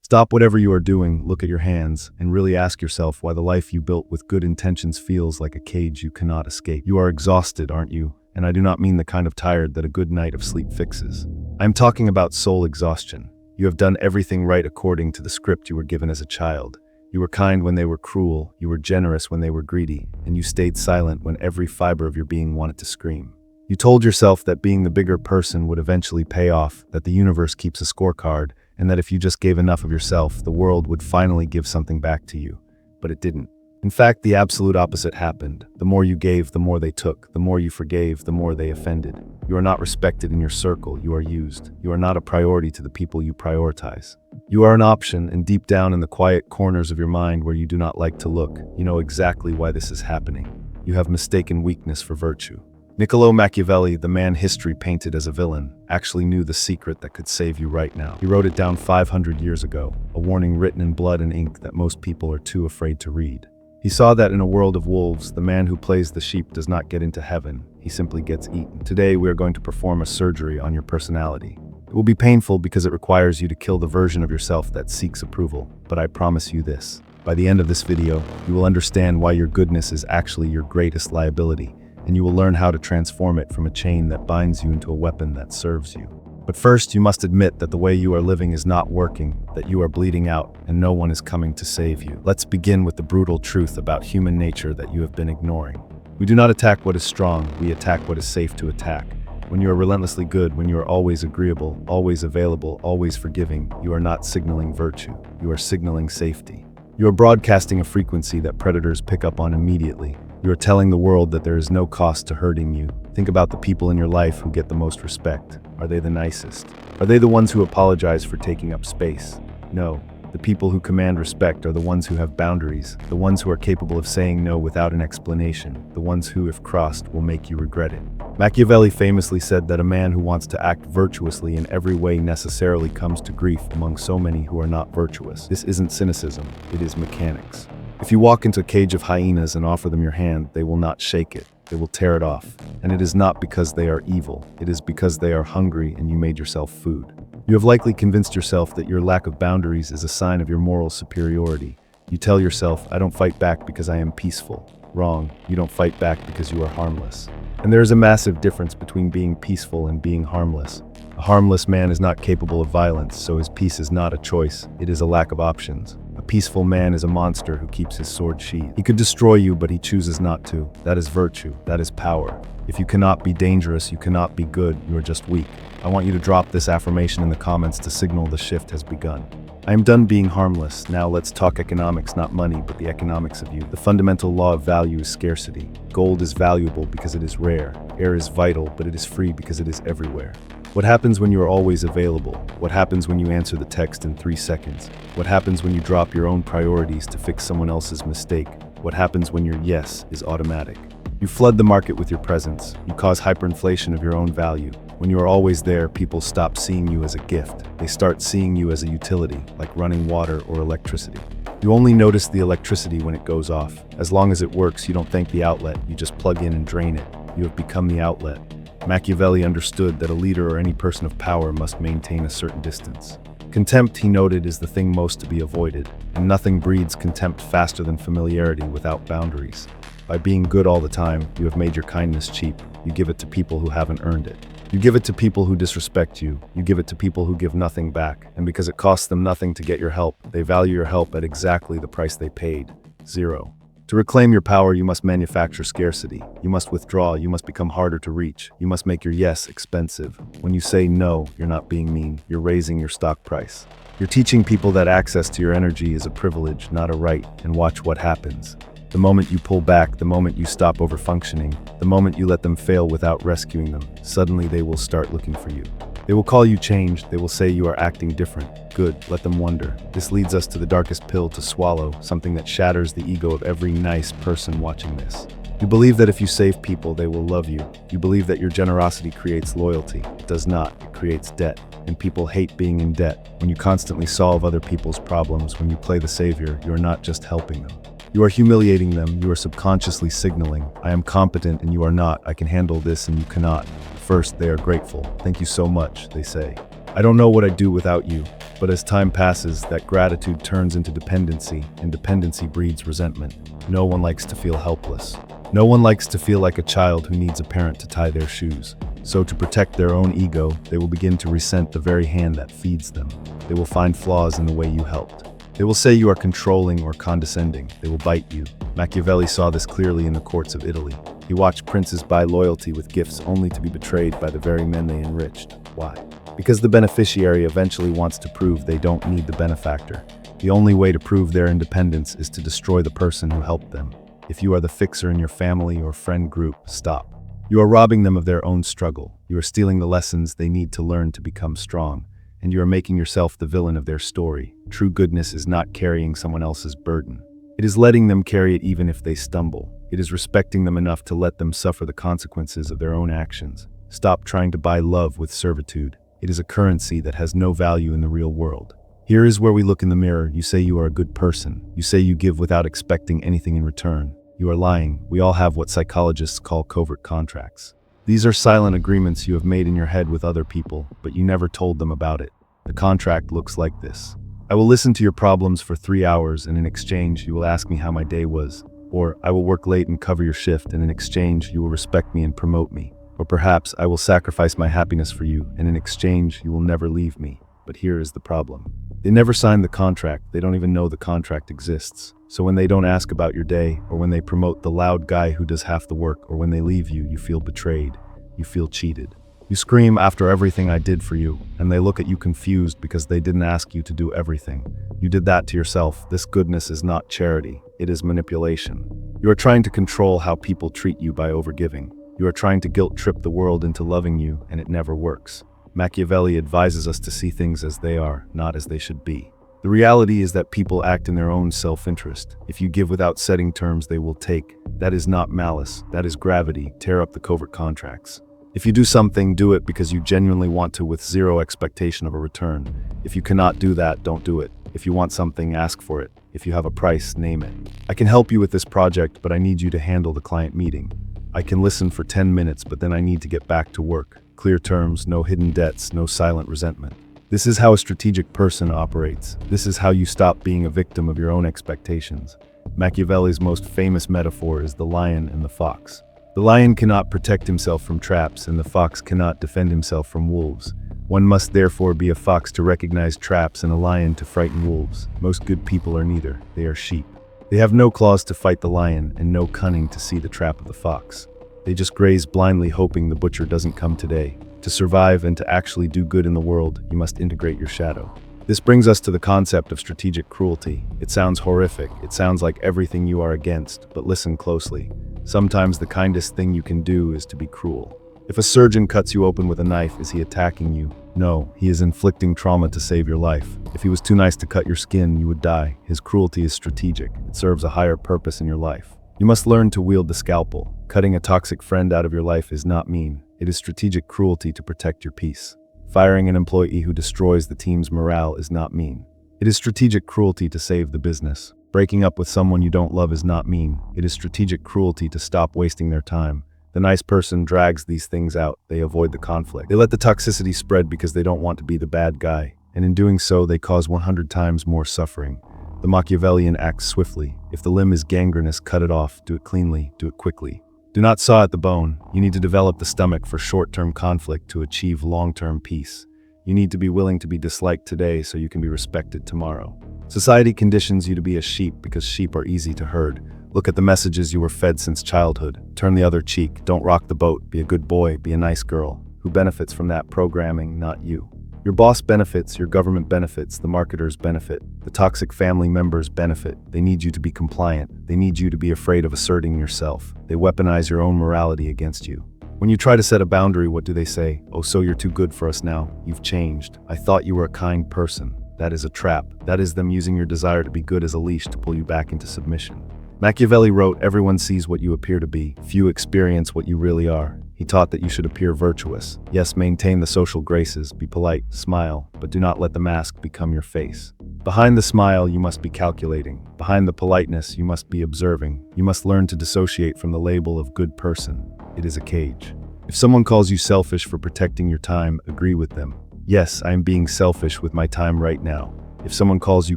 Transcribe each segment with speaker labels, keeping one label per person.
Speaker 1: Stop whatever you are doing, look at your hands, and really ask yourself why the life you built with good intentions feels like a cage you cannot escape. You are exhausted, aren't you? And I do not mean the kind of tired that a good night of sleep fixes. I am talking about soul exhaustion. You have done everything right according to the script you were given as a child. You were kind when they were cruel, you were generous when they were greedy, and you stayed silent when every fiber of your being wanted to scream. You told yourself that being the bigger person would eventually pay off, that the universe keeps a scorecard, and that if you just gave enough of yourself, the world would finally give something back to you. But it didn't. In fact, the absolute opposite happened. The more you gave, the more they took. The more you forgave, the more they offended. You are not respected in your circle, you are used. You are not a priority to the people you prioritize. You are an option, and deep down in the quiet corners of your mind where you do not like to look, you know exactly why this is happening. You have mistaken weakness for virtue. Niccolo Machiavelli, the man history painted as a villain, actually knew the secret that could save you right now. He wrote it down 500 years ago, a warning written in blood and ink that most people are too afraid to read. He saw that in a world of wolves, the man who plays the sheep does not get into heaven, he simply gets eaten. Today, we are going to perform a surgery on your personality. It will be painful because it requires you to kill the version of yourself that seeks approval, but I promise you this. By the end of this video, you will understand why your goodness is actually your greatest liability, and you will learn how to transform it from a chain that binds you into a weapon that serves you. But first, you must admit that the way you are living is not working, that you are bleeding out, and no one is coming to save you. Let's begin with the brutal truth about human nature that you have been ignoring. We do not attack what is strong, we attack what is safe to attack. When you are relentlessly good, when you are always agreeable, always available, always forgiving, you are not signaling virtue, you are signaling safety. You are broadcasting a frequency that predators pick up on immediately. You are telling the world that there is no cost to hurting you. Think about the people in your life who get the most respect. Are they the nicest? Are they the ones who apologize for taking up space? No. The people who command respect are the ones who have boundaries, the ones who are capable of saying no without an explanation, the ones who, if crossed, will make you regret it. Machiavelli famously said that a man who wants to act virtuously in every way necessarily comes to grief among so many who are not virtuous. This isn't cynicism, it is mechanics. If you walk into a cage of hyenas and offer them your hand, they will not shake it. They will tear it off. And it is not because they are evil. It is because they are hungry and you made yourself food. You have likely convinced yourself that your lack of boundaries is a sign of your moral superiority. You tell yourself, I don't fight back because I am peaceful. Wrong. You don't fight back because you are harmless. And there is a massive difference between being peaceful and being harmless. A harmless man is not capable of violence, so his peace is not a choice. It is a lack of options. A peaceful man is a monster who keeps his sword sheathed. He could destroy you, but he chooses not to. That is virtue. That is power. If you cannot be dangerous, you cannot be good. You are just weak. I want you to drop this affirmation in the comments to signal the shift has begun. I am done being harmless. Now let's talk economics, not money, but the economics of you. The fundamental law of value is scarcity. Gold is valuable because it is rare. Air is vital, but it is free because it is everywhere. What happens when you are always available? What happens when you answer the text in 3 seconds? What happens when you drop your own priorities to fix someone else's mistake? What happens when your yes is automatic? You flood the market with your presence. You cause hyperinflation of your own value. When you are always there, people stop seeing you as a gift. They start seeing you as a utility, like running water or electricity. You only notice the electricity when it goes off. As long as it works, you don't thank the outlet. You just plug in and drain it. You have become the outlet. Machiavelli understood that a leader or any person of power must maintain a certain distance. Contempt, he noted, is the thing most to be avoided, and nothing breeds contempt faster than familiarity without boundaries. By being good all the time, you have made your kindness cheap. You give it to people who haven't earned it. You give it to people who disrespect you. You give it to people who give nothing back. And because it costs them nothing to get your help, they value your help at exactly the price they paid. 0. To reclaim your power, you must manufacture scarcity. You must withdraw. You must become harder to reach. You must make your yes expensive. When you say no, you're not being mean. You're raising your stock price. You're teaching people that access to your energy is a privilege, not a right, and watch what happens. The moment you pull back, the moment you stop overfunctioning, the moment you let them fail without rescuing them, suddenly they will start looking for you. They will call you changed. They will say you are acting different. Good, let them wonder. This leads us to the darkest pill to swallow, something that shatters the ego of every nice person watching this. You believe that if you save people, they will love you. You believe that your generosity creates loyalty. It does not. It creates debt. And people hate being in debt. When you constantly solve other people's problems, when you play the savior, you are not just helping them. You are humiliating them. You are subconsciously signaling, I am competent and you are not. I can handle this and you cannot. First, they are grateful. Thank you so much, they say. I don't know what I'd do without you. But as time passes, that gratitude turns into dependency, and dependency breeds resentment. No one likes to feel helpless. No one likes to feel like a child who needs a parent to tie their shoes. So to protect their own ego, they will begin to resent the very hand that feeds them. They will find flaws in the way you helped. They will say you are controlling or condescending. They will bite you. Machiavelli saw this clearly in the courts of Italy. He watched princes buy loyalty with gifts only to be betrayed by the very men they enriched. Why? Because the beneficiary eventually wants to prove they don't need the benefactor. The only way to prove their independence is to destroy the person who helped them. If you are the fixer in your family or friend group, stop. You are robbing them of their own struggle. You are stealing the lessons they need to learn to become strong. And you are making yourself the villain of their story. True goodness is not carrying someone else's burden. It is letting them carry it even if they stumble. It is respecting them enough to let them suffer the consequences of their own actions. Stop trying to buy love with servitude. It is a currency that has no value in the real world. Here is where we look in the mirror. You say you are a good person. You say you give without expecting anything in return. You are lying. We all have what psychologists call covert contracts. These are silent agreements you have made in your head with other people, but you never told them about it. The contract looks like this. I will listen to your problems for 3 hours, and in exchange, you will ask me how my day was. Or, I will work late and cover your shift, and in exchange, you will respect me and promote me. Or perhaps, I will sacrifice my happiness for you, and in exchange, you will never leave me. But here is the problem. They never signed the contract. They don't even know the contract exists. So when they don't ask about your day, or when they promote the loud guy who does half the work, or when they leave you, you feel betrayed. You feel cheated. You scream after everything I did for you, and they look at you confused because they didn't ask you to do everything. You did that to yourself. This goodness is not charity. It is manipulation. You are trying to control how people treat you by overgiving. You are trying to guilt trip the world into loving you, and it never works. Machiavelli advises us to see things as they are, not as they should be. The reality is that people act in their own self-interest. If you give without setting terms they will take, that is not malice, that is gravity. Tear up the covert contracts. If you do something, do it because you genuinely want to with zero expectation of a return. If you cannot do that, don't do it. If you want something, ask for it. If you have a price, name it. I can help you with this project, but I need you to handle the client meeting. I can listen for 10 minutes, but then I need to get back to work. Clear terms, no hidden debts, no silent resentment. This is how a strategic person operates. This is how you stop being a victim of your own expectations. Machiavelli's most famous metaphor is the lion and the fox. The lion cannot protect himself from traps, and the fox cannot defend himself from wolves. One must therefore be a fox to recognize traps and a lion to frighten wolves. Most good people are neither. They are sheep. They have no claws to fight the lion and no cunning to see the trap of the fox. They just graze blindly hoping the butcher doesn't come today. To survive and to actually do good in the world, you must integrate your shadow. This brings us to the concept of strategic cruelty. It sounds horrific. It sounds like everything you are against, but listen closely. Sometimes the kindest thing you can do is to be cruel. If a surgeon cuts you open with a knife, is he attacking you? No, he is inflicting trauma to save your life. If he was too nice to cut your skin, you would die. His cruelty is strategic. It serves a higher purpose in your life. You must learn to wield the scalpel. Cutting a toxic friend out of your life is not mean. It is strategic cruelty to protect your peace. Firing an employee who destroys the team's morale is not mean. It is strategic cruelty to save the business. Breaking up with someone you don't love is not mean. It is strategic cruelty to stop wasting their time. The nice person drags these things out. They avoid the conflict. They let the toxicity spread because they don't want to be the bad guy. And in doing so, they cause 100 times more suffering. The Machiavellian acts swiftly. If the limb is gangrenous, cut it off. Do it cleanly. Do it quickly. Do not saw at the bone. You need to develop the stomach for short-term conflict to achieve long-term peace. You need to be willing to be disliked today so you can be respected tomorrow. Society conditions you to be a sheep because sheep are easy to herd. Look at the messages you were fed since childhood. Turn the other cheek. Don't rock the boat. Be a good boy. Be a nice girl. Who benefits from that programming? Not you. Your boss benefits, your government benefits, the marketers benefit, the toxic family members benefit. They need you to be compliant. They need you to be afraid of asserting yourself. They weaponize your own morality against you. When you try to set a boundary, what do they say? Oh, so you're too good for us now. You've changed. I thought you were a kind person. That is a trap. That is them using your desire to be good as a leash to pull you back into submission. Machiavelli wrote, everyone sees what you appear to be. Few experience what you really are. He taught that you should appear virtuous. Yes, maintain the social graces, be polite, smile, but do not let the mask become your face. Behind the smile, you must be calculating. Behind the politeness, you must be observing. You must learn to dissociate from the label of good person. It is a cage. If someone calls you selfish for protecting your time, agree with them. Yes, I am being selfish with my time right now. If someone calls you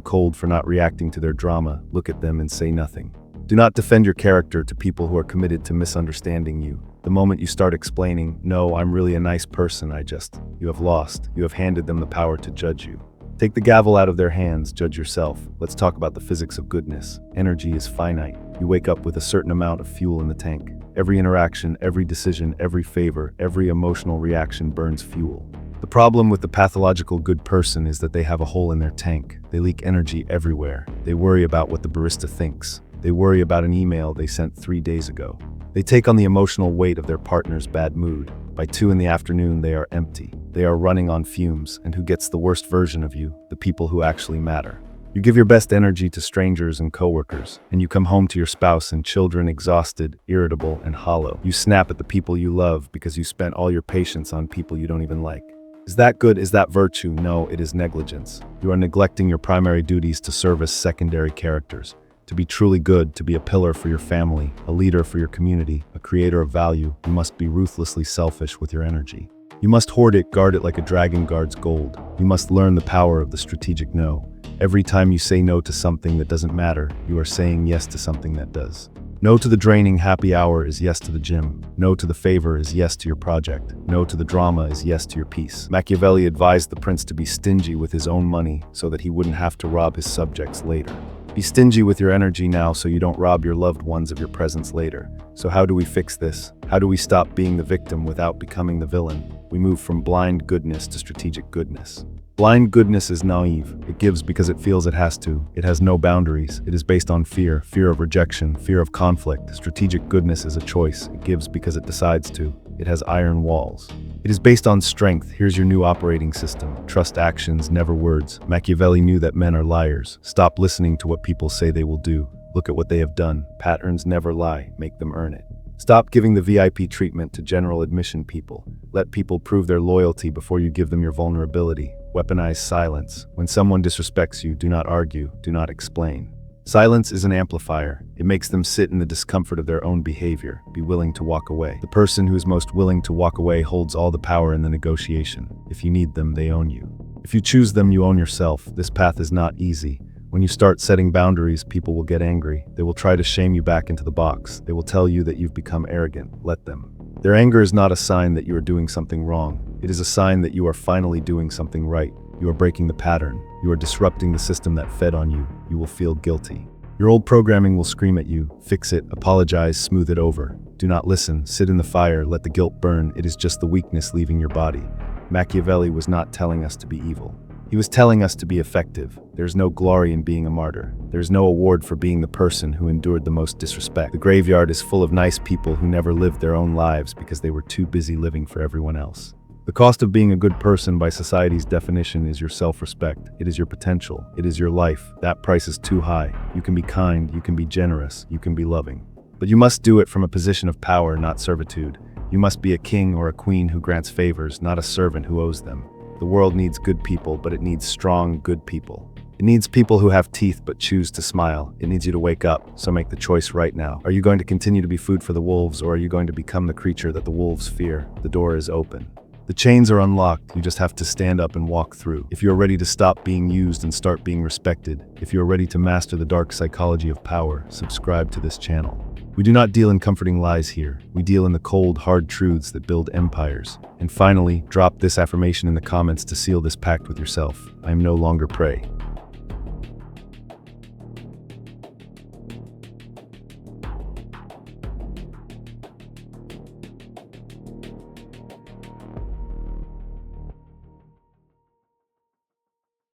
Speaker 1: cold for not reacting to their drama, look at them and say nothing. Do not defend your character to people who are committed to misunderstanding you. The moment you start explaining, no, I'm really a nice person, you have lost. You have handed them the power to judge you. Take the gavel out of their hands, judge yourself. Let's talk about the physics of goodness. Energy is finite. You wake up with a certain amount of fuel in the tank. Every interaction, every decision, every favor, every emotional reaction burns fuel. The problem with the pathological good person is that they have a hole in their tank. They leak energy everywhere. They worry about what the barista thinks. They worry about an email they sent 3 days ago. They take on the emotional weight of their partner's bad mood. By 2 in the afternoon, they are empty. They are running on fumes, and who gets the worst version of you? The people who actually matter. You give your best energy to strangers and coworkers, and you come home to your spouse and children exhausted, irritable, and hollow. You snap at the people you love because you spent all your patience on people you don't even like. Is that good? Is that virtue? No, it is negligence. You are neglecting your primary duties to service secondary characters. To be truly good, to be a pillar for your family, a leader for your community, a creator of value, you must be ruthlessly selfish with your energy. You must hoard it, guard it like a dragon guards gold. You must learn the power of the strategic no. Every time you say no to something that doesn't matter, you are saying yes to something that does. No to the draining happy hour is yes to the gym. No to the favor is yes to your project. No to the drama is yes to your peace. Machiavelli advised the prince to be stingy with his own money so that he wouldn't have to rob his subjects later. Be stingy with your energy now so you don't rob your loved ones of your presence later. So how do we fix this? How do we stop being the victim without becoming the villain? We move from blind goodness to strategic goodness. Blind goodness is naive. It gives because it feels it has to. It has no boundaries. It is based on fear of rejection, fear of conflict. Strategic goodness is a choice. It gives because it decides to. It has iron walls. It is based on strength. Here's your new operating system. Trust actions, never words. Machiavelli knew that men are liars. Stop listening to what people say they will do. Look at what they have done. Patterns never lie. Make them earn it. Stop giving the VIP treatment to general admission people. Let people prove their loyalty before you give them your vulnerability. Weaponize silence. When someone disrespects you, do not argue, do not explain. Silence is an amplifier. It makes them sit in the discomfort of their own behavior. Be willing to walk away. The person who is most willing to walk away holds all the power in the negotiation. If you need them, they own you. If you choose them, you own yourself. This path is not easy. When you start setting boundaries, people will get angry. They will try to shame you back into the box. They will tell you that you've become arrogant. Let them. Their anger is not a sign that you are doing something wrong. It is a sign that you are finally doing something right. You are breaking the pattern. You are disrupting the system that fed on you. You will feel guilty. Your old programming will scream at you. Fix it, apologize, smooth it over. Do not listen. Sit in the fire. Let the guilt burn. It is just the weakness leaving your body. Machiavelli was not telling us to be evil. He was telling us to be effective. There's no glory in being a martyr. There's no award for being the person who endured the most disrespect. The graveyard is full of nice people who never lived their own lives because they were too busy living for everyone else. The cost of being a good person by society's definition is your self-respect. It is your potential. It is your life. That price is too high. You can be kind, you can be generous, you can be loving. But you must do it from a position of power, not servitude. You must be a king or a queen who grants favors, not a servant who owes them. The world needs good people, but it needs strong, good people. It needs people who have teeth but choose to smile. It needs you to wake up, so make the choice right now. Are you going to continue to be food for the wolves, or are you going to become the creature that the wolves fear? The door is open. The chains are unlocked. You just have to stand up and walk through. If you are ready to stop being used and start being respected, if you are ready to master the dark psychology of power, subscribe to this channel. We do not deal in comforting lies here. We deal in the cold, hard truths that build empires. And finally, drop this affirmation in the comments to seal this pact with yourself. I am no longer prey.